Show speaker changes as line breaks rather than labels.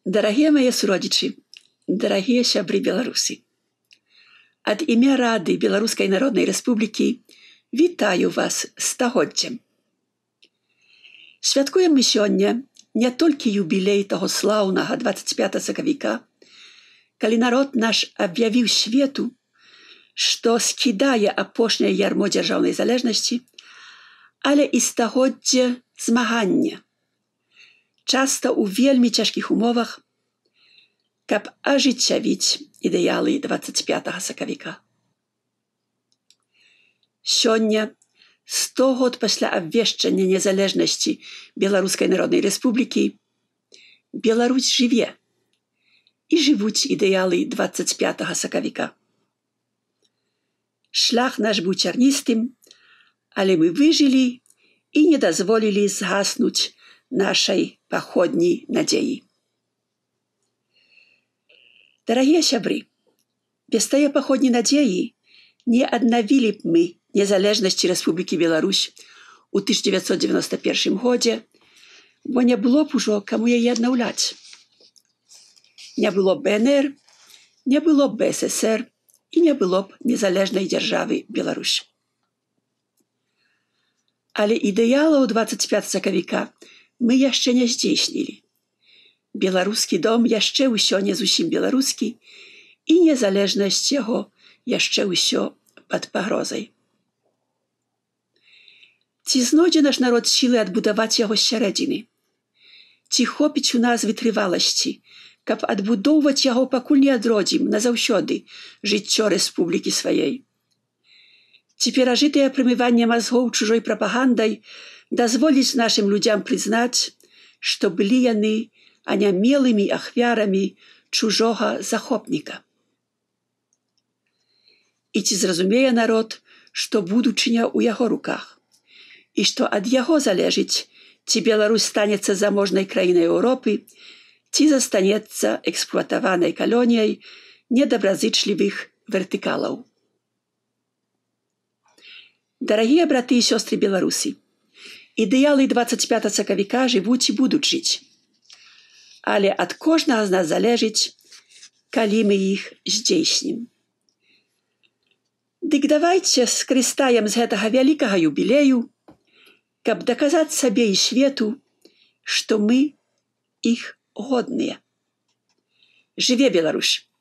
Дарагія мае суродзічы, дарагія сябры Беларусі. Ад імя Рады Беларускай Народнай Рэспублікі вітаю вас з стагоддзям. Святкуем мы сёння не толькі юбілей таго слаўнага 25 сакавіка, калі народ наш аб'явіў свету, што скідае апошняе ярмо дзяржаўнай залежнасці, але і стагоддзе змагання, часта ў вельмі цяжкіх умовах, каб ажыццявіць ідэалы 25 сакавіка. Сёння, 100 год пасля абвешчання незалежнасці Беларускай Народнай Рэспублікі, Беларусь жыве і жывуць ідэалы 25 сакавіка. Шлях наш быў цярністым, але мы выжылі і не дазволілі згаснуць нашай паходняй надзеі. Дарагія сябры, без тае паходняй надзеі не аднавілі б мы незалежнасці Рэспублікі Беларусь у 1991 годзе, бо не было б ужо каму яе аднаўляць. Не было б БНР, не было б БССР і не было б незалежнай дзяржавы Беларусь. Але ідэалаў 25 сакавіка мы яшчэ не здзейснілі. Беларускі дом яшчэ ўсё не зусім беларускі, і незалежнасць яго яшчэ ўсё пад пагрозай. Ці знойдзе наш народ сілы адбудаваць яго з сярэдзіны? Ці хопіць у нас вытрываласці, каб адбудоўваць яго, пакуль не адродзім назаўсёды жыццё рэспублікі сваей? Ці перажытае прамыванне мазгоў чужой прапагандай дазволіць нашым людзям прызнаць, што былі яны анямелымі ахвярамі чужога захопніка? І ці зразумее народ, што будучыня ў яго руках, і што ад яго залежыць, ці Беларусь станецца заможнай краінай Еўропы, ці застанецца эксплуатаванай калоніяй недабразычлівых вертыкалаў. Дарагія браты і сёстры беларусы, ідэалы 25 сакавіка жывуць і будуць жыць. Але ад кожнага з нас залежыць, калі мы іх здзейснім. Дык давайце скарыстаем з гэтага вялікага юбілею, каб даказаць сабе і свету, што мы іх годныя. Жыве Беларусь!